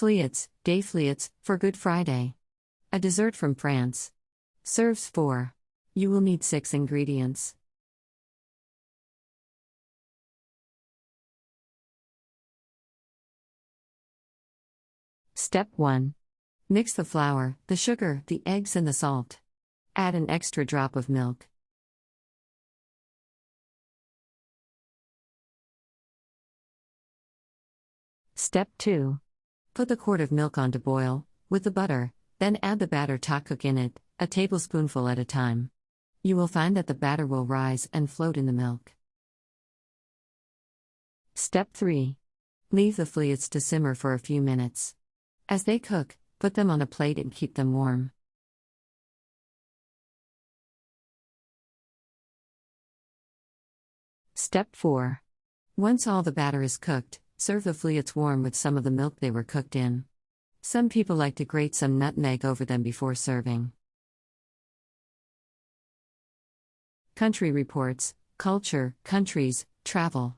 Fliottes, day Fliottes, for Good Friday. A dessert from France. Serves 4. You will need 6 ingredients. Step 1. Mix the flour, the sugar, the eggs and the salt. Add an extra drop of milk. Step 2. Put the quart of milk on to boil, with the butter, then add the batter tocook in it, a tablespoonful at a time. You will find that the batter will rise and float in the milk. Step 3. Leave the fliottes to simmer for a few minutes. As they cook, put them on a plate and keep them warm. Step 4. Once all the batter is cooked, serve the fliottes warm with some of the milk they were cooked in. Some people like to grate some nutmeg over them before serving. Country Reports, Culture, Countries, Travel.